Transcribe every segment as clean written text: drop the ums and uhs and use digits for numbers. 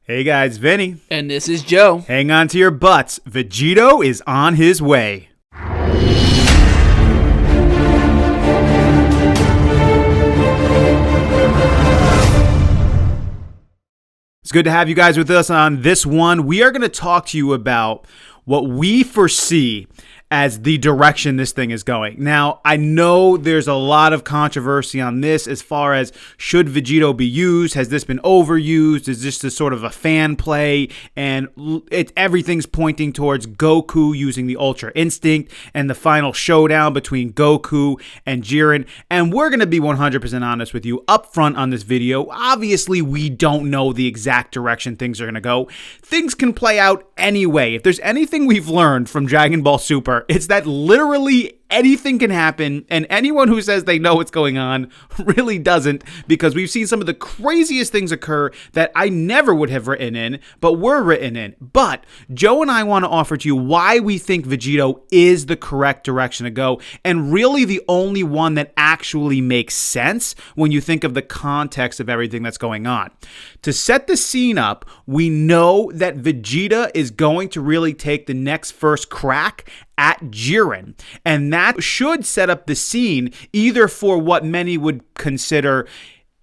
Hey guys, Vinny. And this is Joe. Hang on to your butts. Vegito is on his way. It's good to have you guys with us on this one. We are going to talk to you about what we foresee as the direction this thing is going. Now, I know there's a lot of controversy on this as far as should Vegito be used? Has this been overused? Is this just sort of a fan play? And everything's pointing towards Goku using the Ultra Instinct and the final showdown between Goku and Jiren. And we're going to be 100% honest with you up front on this video. Obviously, we don't know the exact direction things are going to go. Things can play out anyway. If there's anything we've learned from Dragon Ball Super, it's that literally anything can happen, and anyone who says they know what's going on really doesn't, because we've seen some of the craziest things occur that I never would have written in, but were written in. But Joe and I want to offer to you why we think Vegito is the correct direction to go, and really the only one that actually makes sense when you think of the context of everything that's going on. To set the scene up, we know that Vegeta is going to really take the next first crack at Jiren, and that should set up the scene either for what many would consider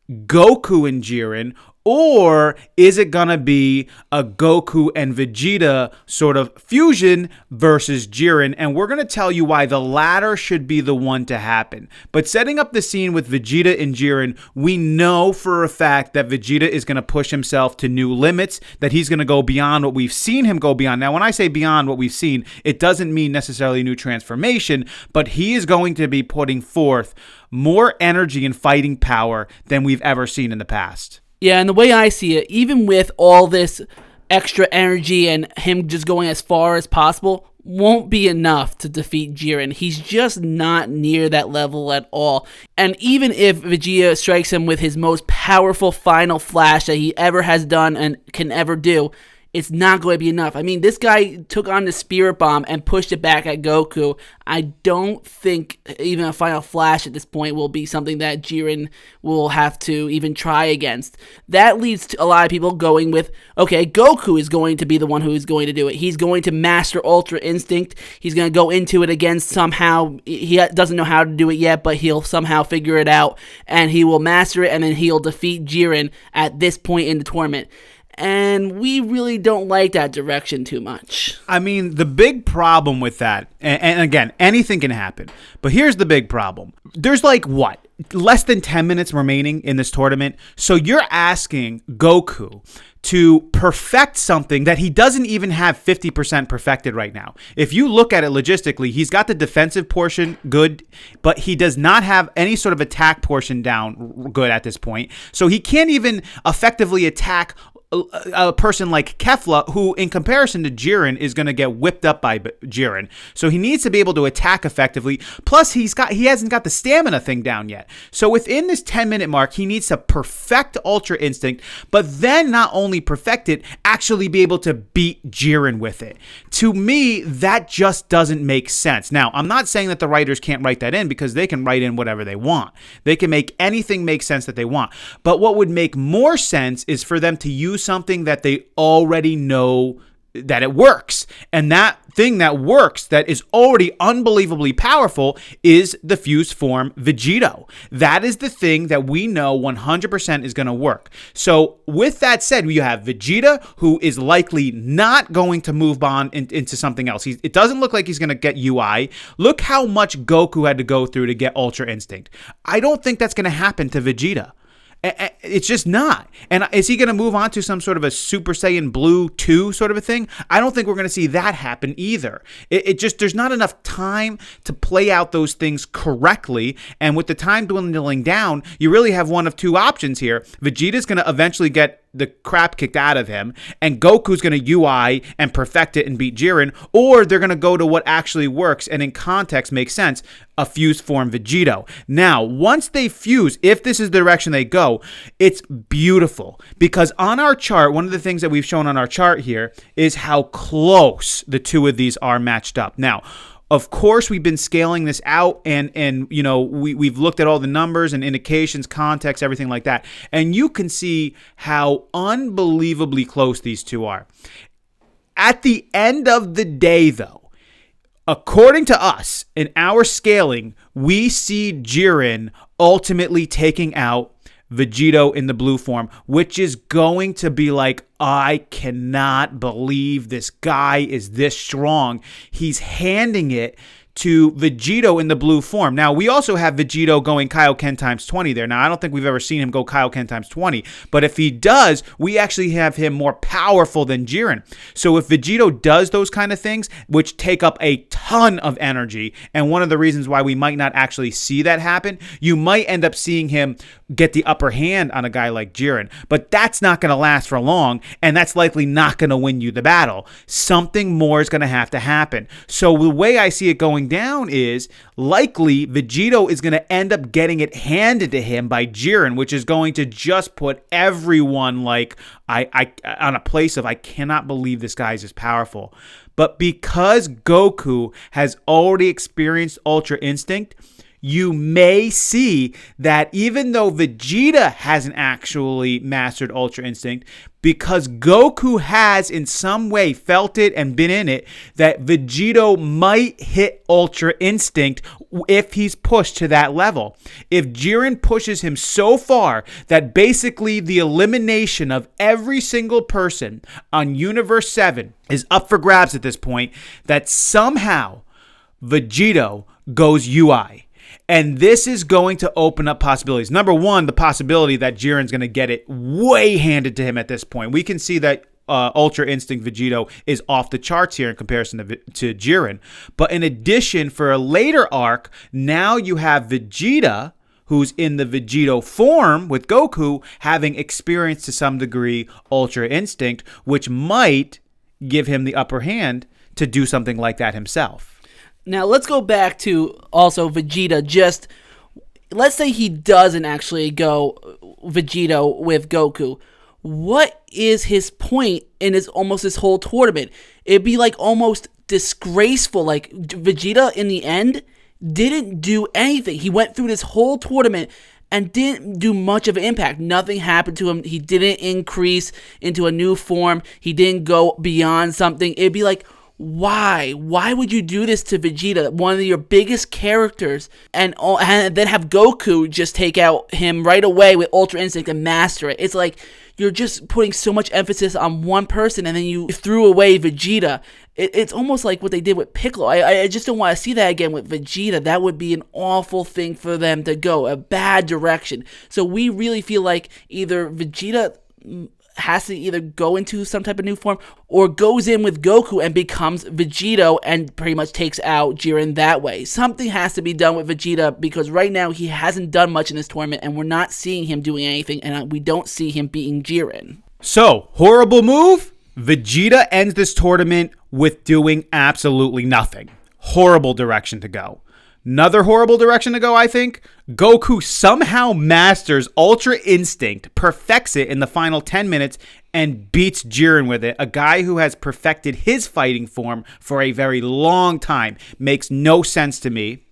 Goku and Jiren, or is it gonna be a Goku and Vegeta sort of fusion versus Jiren? And we're gonna tell you why the latter should be the one to happen. But setting up the scene with Vegeta and Jiren, we know for a fact that Vegeta is gonna push himself to new limits, that he's gonna go beyond what we've seen him go beyond. Now, when I say beyond what we've seen, it doesn't mean necessarily new transformation, but he is going to be putting forth more energy and fighting power than we've ever seen in the past. Yeah, and the way I see it, even with all this extra energy and him just going as far as possible, won't be enough to defeat Jiren. He's just not near that level at all. And even if Vegeta strikes him with his most powerful final flash that he ever has done and can ever do, it's not going to be enough. I mean, this guy took on the Spirit Bomb and pushed it back at Goku. I don't think even a final flash at this point will be something that Jiren will have to even try against. That leads to a lot of people going with, okay, Goku is going to be the one who is going to do it. He's going to master Ultra Instinct. He's going to go into it again somehow. He doesn't know how to do it yet, but he'll somehow figure it out, and he will master it, and then he'll defeat Jiren at this point in the tournament. And we really don't like that direction too much. I mean, the big problem with that, and again, anything can happen, but here's the big problem. There's less than 10 minutes remaining in this tournament, so you're asking Goku to perfect something that he doesn't even have 50% perfected right now. If you look at it logistically, he's got the defensive portion good, but he does not have any sort of attack portion down good at this point, so he can't even effectively attack a person like Kefla, who in comparison to Jiren is going to get whipped up by Jiren. So he needs to be able to attack effectively. Plus he hasn't got the stamina thing down yet. So within this 10-minute mark, he needs to perfect Ultra Instinct, but then not only perfect it, actually be able to beat Jiren with it. To me, that just doesn't make sense. Now, I'm not saying that the writers can't write that in, because they can write in whatever they want. They can make anything make sense that they want. But what would make more sense is for them to use something that they already know that it works. And that thing that works, that is already unbelievably powerful, is the fused form Vegito. That is the thing that we know 100% is going to work. So with that said, you have Vegeta, who is likely not going to move on into something else. It doesn't look like he's going to get UI. Look how much Goku had to go through to get Ultra Instinct. I don't think that's going to happen to Vegeta. It's just not. And is he going to move on to some sort of a Super Saiyan Blue 2 sort of a thing? I don't think we're going to see that happen either. There's not enough time to play out those things correctly. And with the time dwindling down, you really have one of two options here. Vegeta's going to eventually get the crap kicked out of him, and Goku's going to UI and perfect it and beat Jiren, or they're going to go to what actually works and in context makes sense, a fused form Vegito. Now, once they fuse, if this is the direction they go, it's beautiful, because on our chart, one of the things that we've shown on our chart here is how close the two of these are matched up. Now, Of course, we've been scaling this out, and you know, we've looked at all the numbers and indications, context, everything like that. And you can see how unbelievably close these two are. At the end of the day, though, according to us, in our scaling, we see Jiren ultimately taking out Vegito in the blue form, which is going to be like, I cannot believe this guy is this strong. He's handing it to Vegito in the blue form. Now, we also have Vegito going Kaioken times 20 there. Now, I don't think we've ever seen him go Kaioken times 20, but if he does, we actually have him more powerful than Jiren. So if Vegito does those kind of things, which take up a ton of energy, and one of the reasons why we might not actually see that happen, you might end up seeing him get the upper hand on a guy like Jiren, but that's not going to last for long, and that's likely not going to win you the battle. Something more is going to have to happen. So the way I see it going down is likely Vegito is going to end up getting it handed to him by Jiren, which is going to just put everyone like I on a place of I cannot believe this guy is as powerful. But because Goku has already experienced Ultra Instinct, you may see that even though Vegeta hasn't actually mastered Ultra Instinct, because Goku has in some way felt it and been in it, that Vegito might hit Ultra Instinct if he's pushed to that level. If Jiren pushes him so far that basically the elimination of every single person on Universe 7 is up for grabs at this point, that somehow Vegito goes UI. And this is going to open up possibilities. Number one, the possibility that Jiren's going to get it way handed to him at this point. We can see that Ultra Instinct Vegito is off the charts here in comparison to Jiren. But in addition, for a later arc, now you have Vegeta, who's in the Vegito form with Goku, having experienced to some degree Ultra Instinct, which might give him the upper hand to do something like that himself. Now, let's go back to also Vegeta. Just, let's say he doesn't actually go Vegito with Goku. What is his point in almost this whole tournament? It'd be like almost disgraceful. Like, Vegeta, in the end, didn't do anything. He went through this whole tournament and didn't do much of an impact. Nothing happened to him. He didn't increase into a new form. He didn't go beyond something. It'd be like, why? Why would you do this to Vegeta, one of your biggest characters, and then have Goku just take out him right away with Ultra Instinct and master it? It's like you're just putting so much emphasis on one person, and then you threw away Vegeta. It's almost like what they did with Piccolo. I just don't want to see that again with Vegeta. That would be an awful thing for them to go, a bad direction. So we really feel like either Vegeta has to either go into some type of new form or goes in with Goku and becomes Vegito and pretty much takes out Jiren that way. Something has to be done with Vegeta because right now he hasn't done much in this tournament and we're not seeing him doing anything and we don't see him beating Jiren. So, horrible move. Vegeta ends this tournament with doing absolutely nothing. Horrible direction to go. Another horrible direction to go, I think. Goku somehow masters Ultra Instinct, perfects it in the final 10 minutes, and beats Jiren with it. A guy who has perfected his fighting form for a very long time. Makes no sense to me.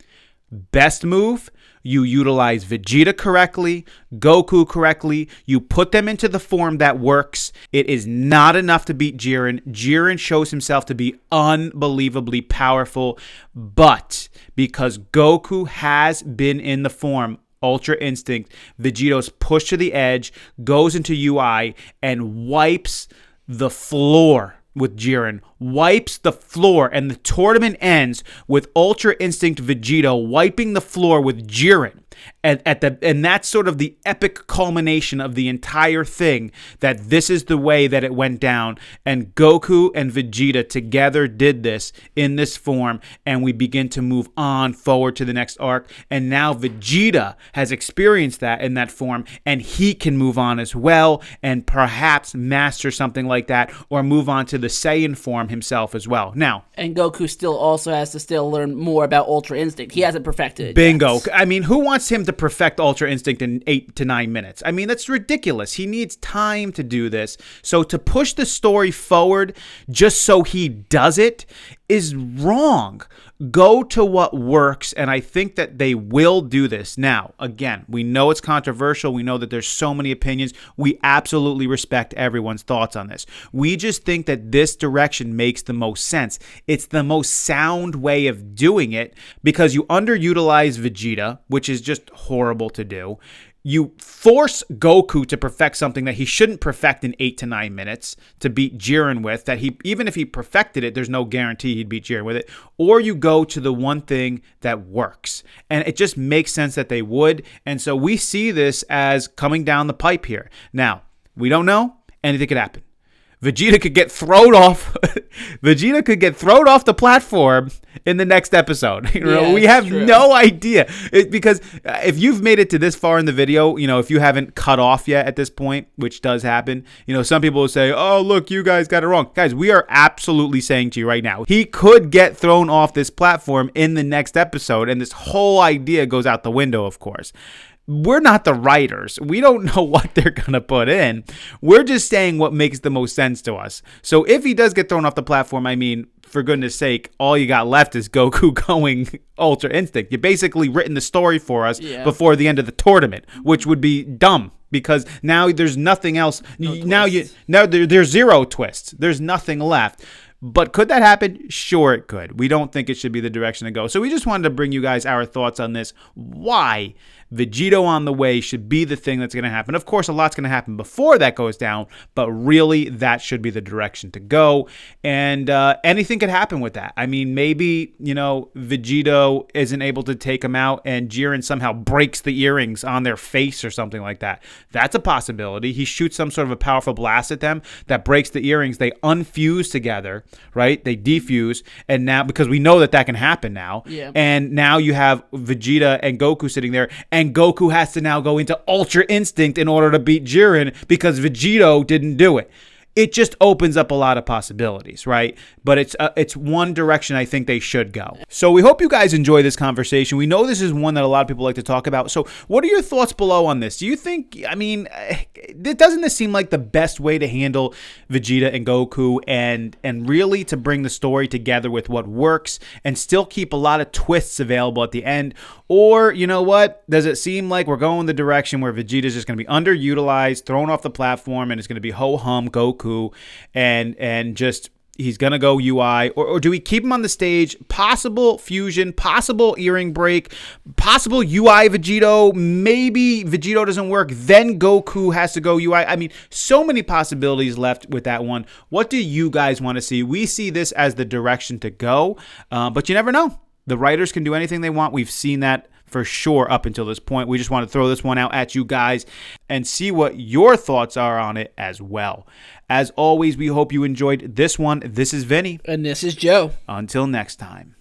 Best move, you utilize Vegeta correctly, Goku correctly, you put them into the form that works. It is not enough to beat Jiren. Jiren shows himself to be unbelievably powerful, but because Goku has been in the form Ultra Instinct, Vegito's pushed to the edge, goes into UI, and wipes the floor with Jiren, wipes the floor, and the tournament ends with Ultra Instinct Vegito wiping the floor with Jiren. And that's sort of the epic culmination of the entire thing, that this is the way that it went down. And Goku and Vegeta together did this in this form, and we begin to move on forward to the next arc. And now Vegeta has experienced that in that form, and he can move on as well, and perhaps master something like that, or move on to the Saiyan form himself as well. Now, and Goku still also has to still learn more about Ultra Instinct. He hasn't perfected it bingo. yet. I mean, who wants him to perfect Ultra Instinct in 8 to 9 minutes? I mean, that's ridiculous. He needs time to do this. So to push the story forward just so he does it is wrong. Go to what works, and I think that they will do this. Now, again, we know it's controversial. We know that there's so many opinions. We absolutely respect everyone's thoughts on this. We just think that this direction makes the most sense. It's the most sound way of doing it because you underutilize Vegeta, which is just horrible to do. You force Goku to perfect something that he shouldn't perfect in 8 to 9 minutes to beat Jiren with, that he, even if he perfected it, there's no guarantee he'd beat Jiren with it. Or you go to the one thing that works. And it just makes sense that they would. And so we see this as coming down the pipe here. Now, we don't know. Anything could happen. Vegeta could get thrown off. Vegeta could get thrown off the platform in the next episode. We have no idea because if you've made it to this far in the video, if you haven't cut off yet at this point, which does happen, some people will say, "Oh, look, you guys got it wrong." Guys, we are absolutely saying to you right now, he could get thrown off this platform in the next episode, and this whole idea goes out the window, of course. We're not the writers. We don't know what they're going to put in. We're just saying what makes the most sense to us. So if he does get thrown off the platform, I mean, for goodness sake, all you got left is Goku going Ultra Instinct. You basically written the story for us before the end of the tournament, which would be dumb because now there's nothing else. There's zero twists. There's nothing left. But could that happen? Sure, it could. We don't think it should be the direction to go. So we just wanted to bring you guys our thoughts on this. Why Vegito on the way should be the thing that's going to happen. Of course, a lot's going to happen before that goes down, but really that should be the direction to go. And anything could happen with that. I mean, maybe, Vegito isn't able to take him out and Jiren somehow breaks the earrings on their face or something like that. That's a possibility. He shoots some sort of a powerful blast at them that breaks the earrings. They unfuse together, right? They defuse. And now, because we know that can happen now. Yeah. And now you have Vegeta and Goku sitting there, and Goku has to now go into Ultra Instinct in order to beat Jiren because Vegito didn't do it. It just opens up a lot of possibilities, right? But it's one direction I think they should go. So we hope you guys enjoy this conversation. We know this is one that a lot of people like to talk about. So what are your thoughts below on this? Do you think, doesn't this seem like the best way to handle Vegeta and Goku and really to bring the story together with what works and still keep a lot of twists available at the end? Or, you know what? Does it seem like we're going the direction where Vegeta's just going to be underutilized, thrown off the platform, and it's going to be ho-hum Goku and just he's going to go UI? Or do we keep him on the stage? Possible fusion, possible earring break, possible UI Vegito. Maybe Vegito doesn't work, then Goku has to go UI. I mean, so many possibilities left with that one. What do you guys want to see? We see this as the direction to go, but you never know. The writers can do anything they want. We've seen that for sure up until this point. We just want to throw this one out at you guys and see what your thoughts are on it as well. As always, we hope you enjoyed this one. This is Vinny. And this is Joe. Until next time.